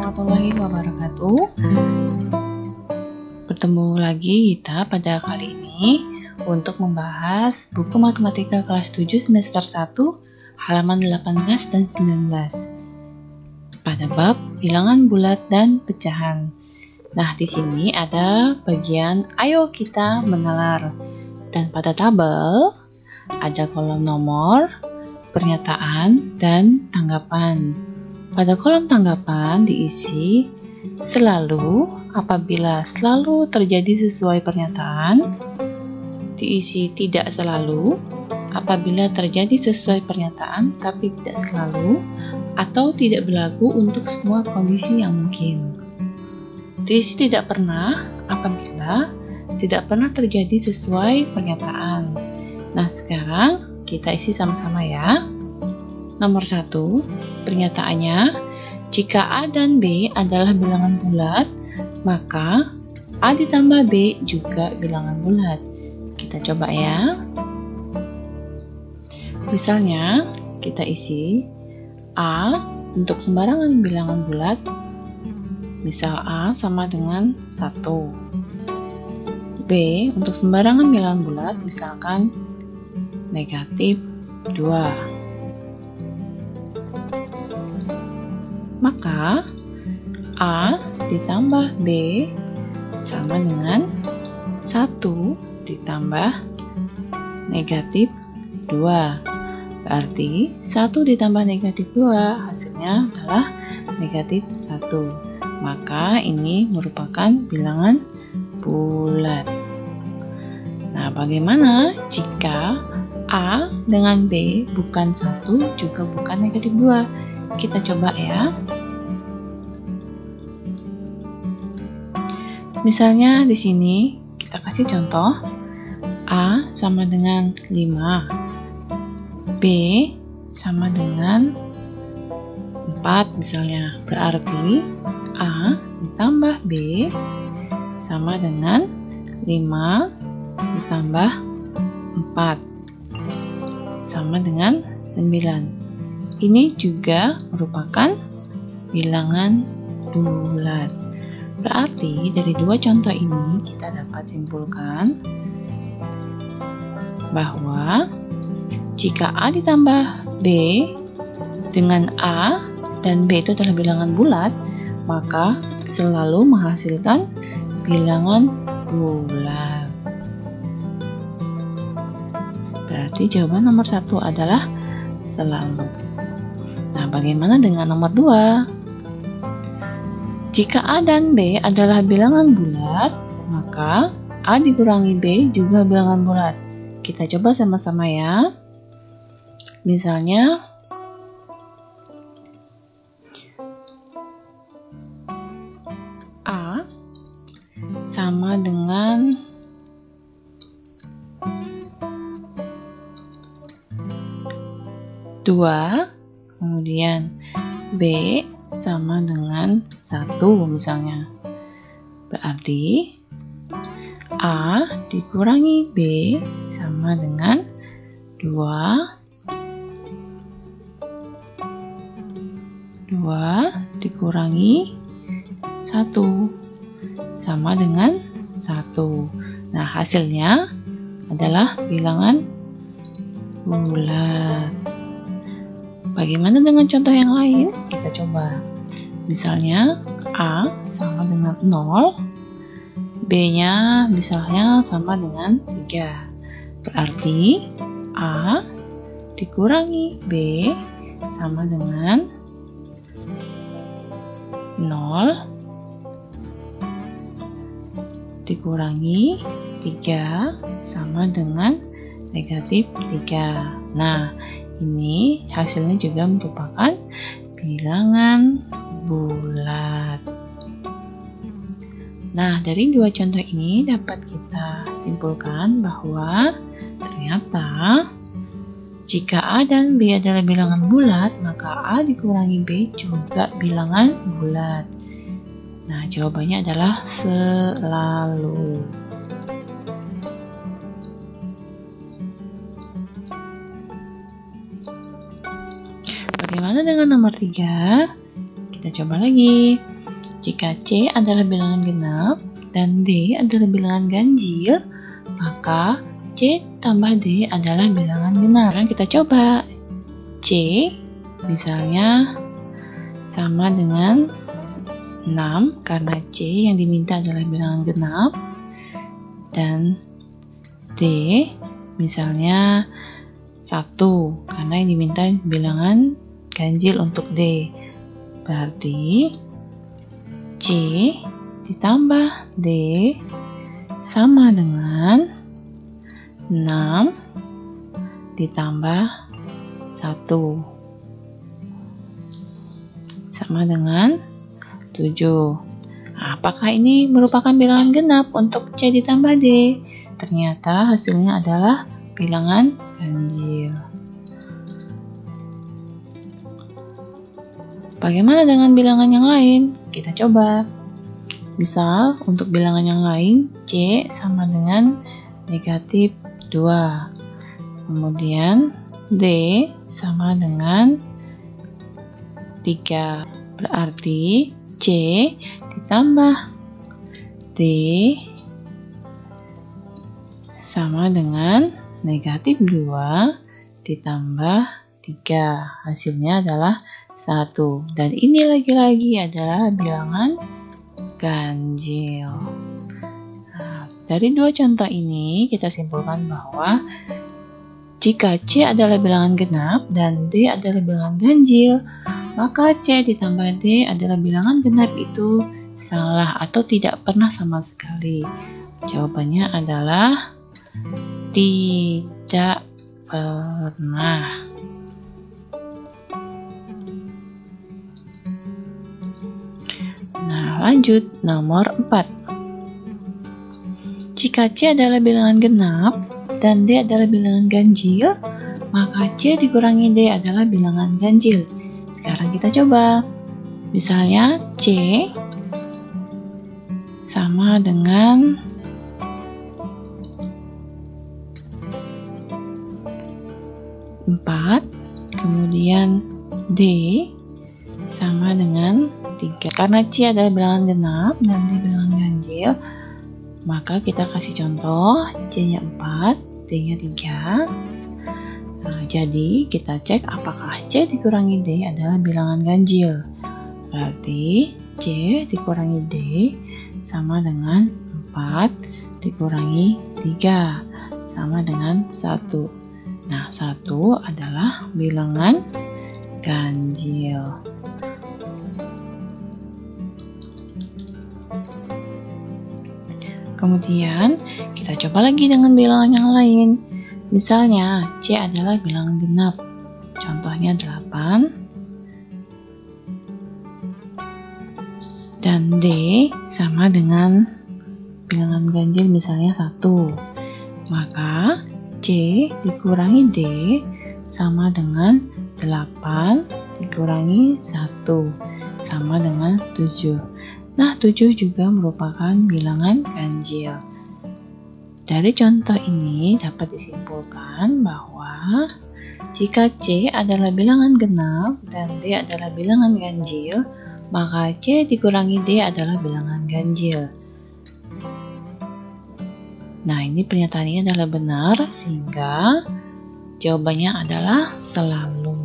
warahmatullahi wabarakatuh. Bertemu lagi kita pada kali ini untuk membahas buku matematika kelas 7 semester 1 halaman 18 dan 19 pada bab bilangan bulat dan pecahan. Nah, di sini ada bagian ayo kita menalar, dan pada tabel ada kolom nomor, pernyataan, dan tanggapan. Pada kolom tanggapan diisi selalu apabila selalu terjadi sesuai pernyataan, diisi tidak selalu apabila terjadi sesuai pernyataan tapi tidak selalu, atau tidak berlaku untuk semua kondisi yang mungkin. Diisi tidak pernah apabila tidak pernah terjadi sesuai pernyataan. Nah, sekarang kita isi sama-sama ya. Nomor 1, pernyataannya, jika A dan B adalah bilangan bulat, maka A ditambah B juga bilangan bulat. Kita coba ya. Misalnya, kita isi A untuk sembarangan bilangan bulat, misal A sama dengan 1. B untuk sembarangan bilangan bulat, misalkan negatif 2. Maka A ditambah B sama dengan 1 ditambah negatif 2. Berarti 1 ditambah negatif 2 hasilnya adalah negatif 1. Maka ini merupakan bilangan bulat. Nah, bagaimana jika A dengan B bukan 1 juga bukan negatif 2? Kita coba ya. Misalnya di sini kita kasih contoh A sama dengan 5, B sama dengan 4 misalnya. Berarti A ditambah B sama dengan 5 ditambah 4 sama dengan 9. Ini juga merupakan bilangan bulat. Berarti dari dua contoh ini kita dapat simpulkan bahwa jika A ditambah B dengan A dan B itu adalah bilangan bulat, maka selalu menghasilkan bilangan bulat. Berarti jawaban nomor 1 adalah selalu. Nah, bagaimana dengan nomor 2? Jika A dan B adalah bilangan bulat, maka A dikurangi B juga bilangan bulat. Kita coba sama-sama ya. Misalnya, A sama dengan 2, kemudian B sama dengan 1 misalnya. Berarti A dikurangi B sama dengan 2 dikurangi 1 sama dengan 1. Nah, hasilnya adalah bilangan bulat. Bagaimana dengan contoh yang lain? Kita coba. Misalnya A sama dengan 0, B-nya misalnya sama dengan 3. Berarti A dikurangi B sama dengan 0 dikurangi 3 sama dengan negatif 3. Nah, ini hasilnya juga merupakan bilangan bulat. Nah, dari dua contoh ini dapat kita simpulkan bahwa ternyata jika A dan B adalah bilangan bulat, maka A dikurangi B juga bilangan bulat. Nah, jawabannya adalah selalu. Bagaimana dengan nomor 3? Kita coba lagi. Jika C adalah bilangan genap dan D adalah bilangan ganjil, maka C tambah D adalah bilangan genap. Sekarang kita coba. C misalnya sama dengan 6 karena C yang diminta adalah bilangan genap, dan D misalnya 1 karena yang diminta bilangan ganjil untuk D. Berarti C ditambah D sama dengan 6 ditambah 1 sama dengan 7. Apakah ini merupakan bilangan genap untuk C ditambah D? Ternyata hasilnya adalah bilangan ganjil. Bagaimana dengan bilangan yang lain? Kita coba. Misal, untuk bilangan yang lain, C sama dengan negatif 2. Kemudian, D sama dengan 3. Berarti, C ditambah D sama dengan negatif 2 ditambah 3. Hasilnya adalah 1. Dan ini lagi-lagi adalah bilangan ganjil. Nah, dari dua contoh ini kita simpulkan bahwa jika C adalah bilangan genap dan D adalah bilangan ganjil, maka C ditambah D adalah bilangan genap itu salah atau tidak pernah sama sekali. Jawabannya adalah tidak pernah. Nah, lanjut nomor 4. Jika C adalah bilangan genap dan D adalah bilangan ganjil, maka C dikurangi D adalah bilangan ganjil. Sekarang kita coba. Misalnya C sama dengan 4, kemudian D sama dengan 3. Karena C adalah bilangan genap dan D bilangan ganjil, maka kita kasih contoh, C-nya 4, D-nya 3. Nah, jadi kita cek apakah C dikurangi D adalah bilangan ganjil. Berarti C dikurangi D sama dengan 4 dikurangi 3 sama dengan 1. Nah, 1 adalah bilangan ganjil. Kemudian kita coba lagi dengan bilangan yang lain. Misalnya C adalah bilangan genap. Contohnya 8. Dan D sama dengan bilangan ganjil misalnya 1. Maka C dikurangi D sama dengan 8 dikurangi 1 sama dengan 7. Nah, 7 juga merupakan bilangan ganjil. Dari contoh ini dapat disimpulkan bahwa jika C adalah bilangan genap dan D adalah bilangan ganjil, maka C dikurangi D adalah bilangan ganjil. Nah, ini pernyataannya adalah benar, sehingga jawabannya adalah selalu.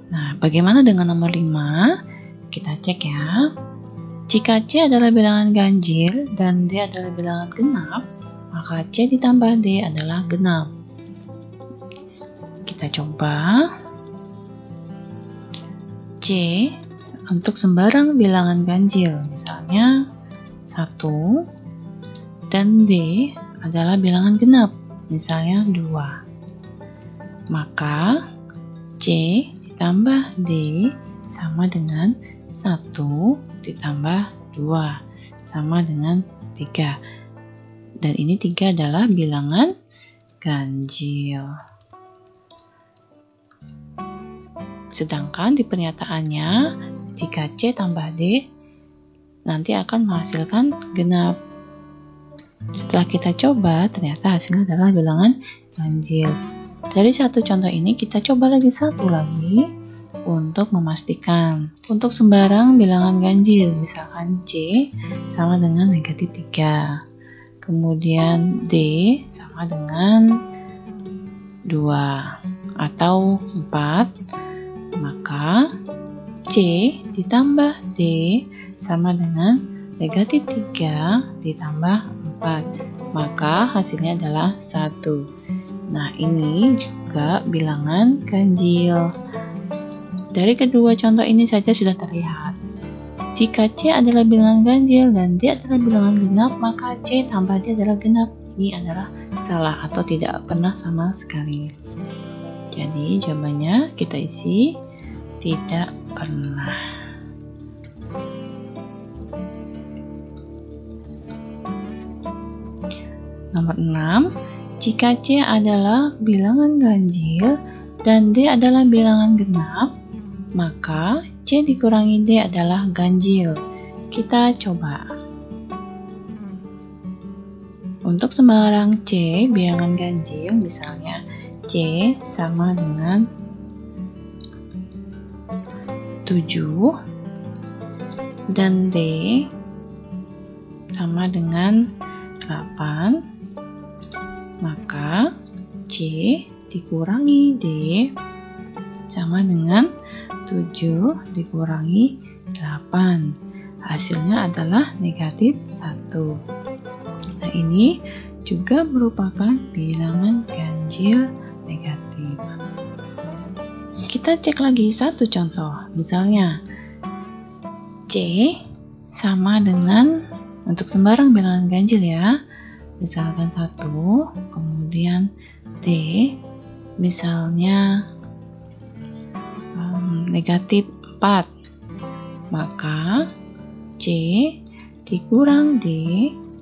Nah, bagaimana dengan nomor 5? Kita cek ya. Jika C adalah bilangan ganjil dan D adalah bilangan genap, maka C ditambah D adalah genap. Kita coba. C untuk sembarang bilangan ganjil, misalnya 1, dan D adalah bilangan genap, misalnya 2. Maka C ditambah D sama dengan 1 ditambah 2 sama dengan 3. Dan ini 3 adalah bilangan ganjil. Sedangkan di pernyataannya, jika C tambah D nanti akan menghasilkan genap. Setelah kita coba, ternyata hasilnya adalah bilangan ganjil. Dari satu contoh ini kita coba lagi satu lagi. untuk memastikan. Untuk sembarang bilangan ganjil, misalkan C sama dengan negatif 3. Kemudian D sama dengan 2 atau 4, maka C ditambah D sama dengan negatif 3 ditambah 4, maka hasilnya adalah 1. Nah, ini juga bilangan ganjil. Dari kedua contoh ini saja sudah terlihat. Jika C adalah bilangan ganjil dan D adalah bilangan genap, maka C tambah D adalah genap. Ini adalah salah atau tidak pernah sama sekali. Jadi jawabannya kita isi tidak pernah. Nomor 6, jika C adalah bilangan ganjil dan D adalah bilangan genap, maka C dikurangi D adalah ganjil. Kita coba. Untuk sembarang C bilangan ganjil, misalnya C sama dengan 7 dan D sama dengan 8, maka C dikurangi D sama dengan 7 dikurangi 8. Hasilnya adalah negatif 1. Nah, ini juga merupakan bilangan ganjil negatif. Kita cek lagi satu contoh. Misalnya C sama dengan, untuk sembarang bilangan ganjil ya, misalkan 1, kemudian D misalnya negatif 4, maka C dikurang D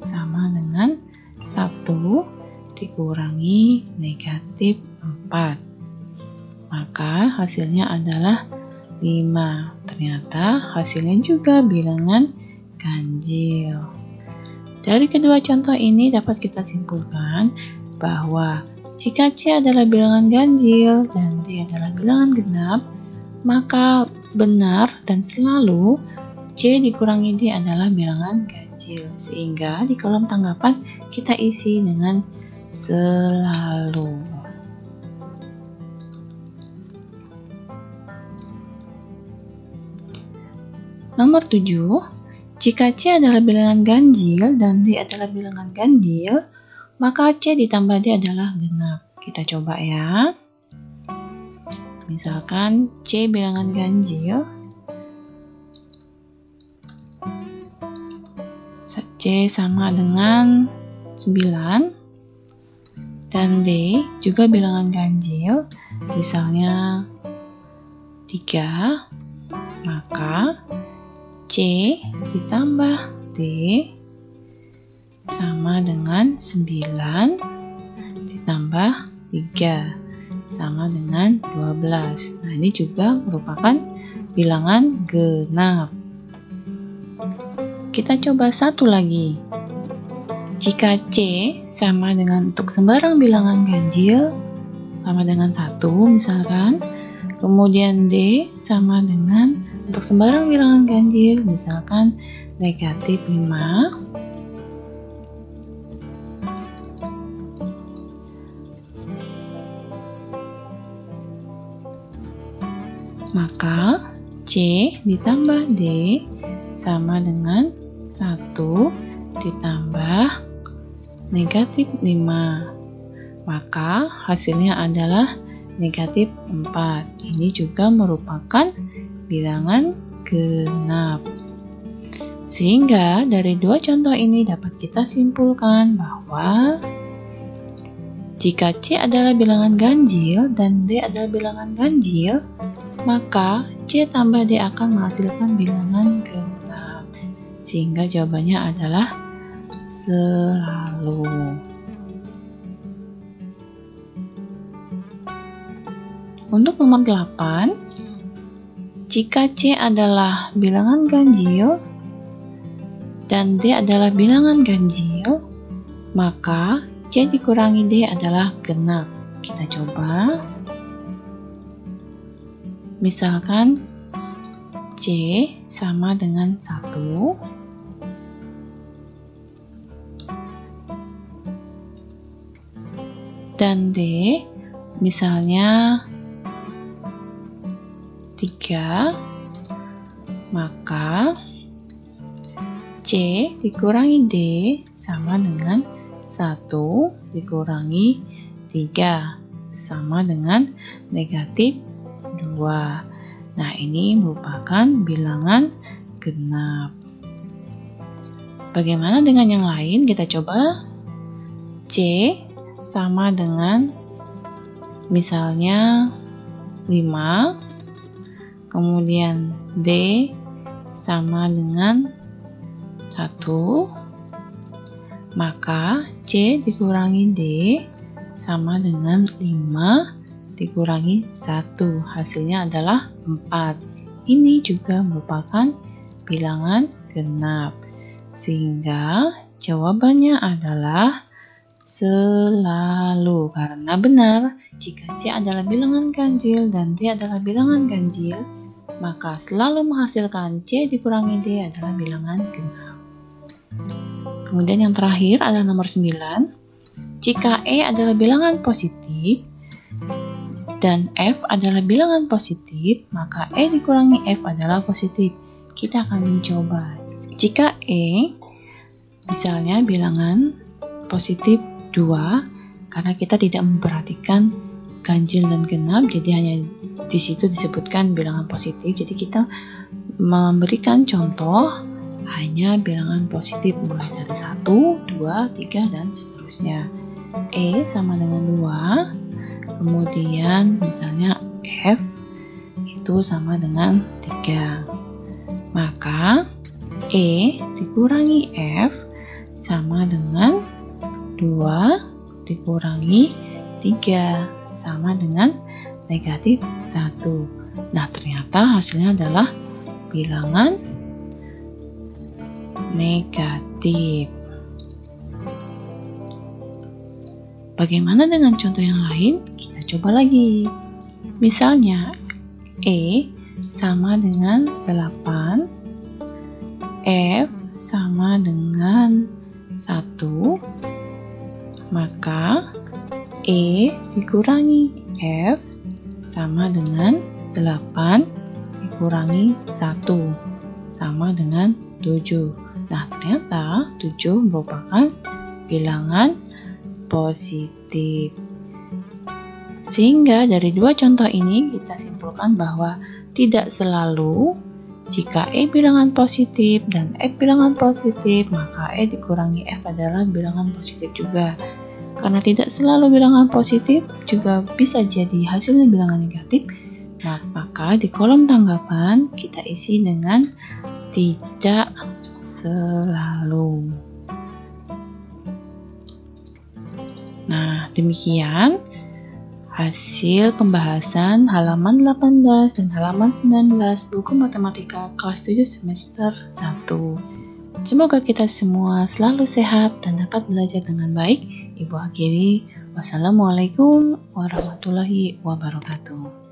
sama dengan 1 dikurangi negatif 4, maka hasilnya adalah 5. Ternyata hasilnya juga bilangan ganjil. Dari kedua contoh ini dapat kita simpulkan bahwa jika C adalah bilangan ganjil dan D adalah bilangan genap, maka benar dan selalu C dikurangi D adalah bilangan ganjil. Sehingga di kolom tanggapan kita isi dengan selalu. Nomor 7, jika C adalah bilangan ganjil dan D adalah bilangan ganjil, maka C ditambah D adalah genap. Kita coba ya. Misalkan C bilangan ganjil, C sama dengan 9, dan D juga bilangan ganjil, misalnya 3, maka C ditambah D sama dengan 9 ditambah 3 sama dengan 12. Nah, ini juga merupakan bilangan genap. Kita coba satu lagi. Jika C sama dengan, untuk sembarang bilangan ganjil sama dengan 1 misalkan, kemudian D sama dengan, untuk sembarang bilangan ganjil misalkan negatif 5, maka C ditambah D sama dengan 1 ditambah negatif 5, maka hasilnya adalah negatif 4. Ini juga merupakan bilangan genap. Sehingga dari dua contoh ini dapat kita simpulkan bahwa jika C adalah bilangan ganjil dan D adalah bilangan ganjil, maka C tambah D akan menghasilkan bilangan genap. Sehingga jawabannya adalah selalu. Untuk nomor 8, jika C adalah bilangan ganjil dan D adalah bilangan ganjil, maka C dikurangi D adalah genap. Kita coba. Misalkan C sama dengan 1, dan D misalnya 3, maka C dikurangi D sama dengan 1 dikurangi 3 sama dengan negatif 2. Nah, ini merupakan bilangan genap. Bagaimana dengan yang lain? Kita coba. C sama dengan misalnya 5, kemudian D sama dengan 1, maka C dikurangi D sama dengan 5 dikurangi 1, hasilnya adalah 4. Ini juga merupakan bilangan genap, sehingga jawabannya adalah selalu, karena benar jika C adalah bilangan ganjil dan D adalah bilangan ganjil, maka selalu menghasilkan C dikurangi D adalah bilangan genap. Kemudian yang terakhir adalah nomor 9. Jika E adalah bilangan positif dan F adalah bilangan positif, maka E dikurangi F adalah positif. Kita akan mencoba. Jika E misalnya bilangan positif 2, karena kita tidak memperhatikan ganjil dan genap, jadi hanya di situ disebutkan bilangan positif. Jadi kita memberikan contoh hanya bilangan positif mulai dari 1, 2, 3, dan seterusnya. E sama dengan 2, kemudian misalnya F itu sama dengan 3. Maka E dikurangi F sama dengan 2 dikurangi 3 sama dengan negatif 1. Nah, ternyata hasilnya adalah bilangan negatif. Bagaimana dengan contoh yang lain? Kita coba lagi. Misalnya, E sama dengan 8, F sama dengan 1, maka E dikurangi F sama dengan 8 dikurangi 1 sama dengan 7. Nah, ternyata 7 merupakan bilangan positif. Sehingga dari dua contoh ini kita simpulkan bahwa tidak selalu jika E bilangan positif dan F bilangan positif, maka E dikurangi F adalah bilangan positif juga. Karena tidak selalu bilangan positif juga bisa jadi hasilnya bilangan negatif. Nah, maka di kolom tanggapan kita isi dengan tidak selalu. Nah, demikian hasil pembahasan halaman 18 dan halaman 19 buku matematika kelas 7 semester 1. Semoga kita semua selalu sehat dan dapat belajar dengan baik. Ibu akhiri, wassalamualaikum warahmatullahi wabarakatuh.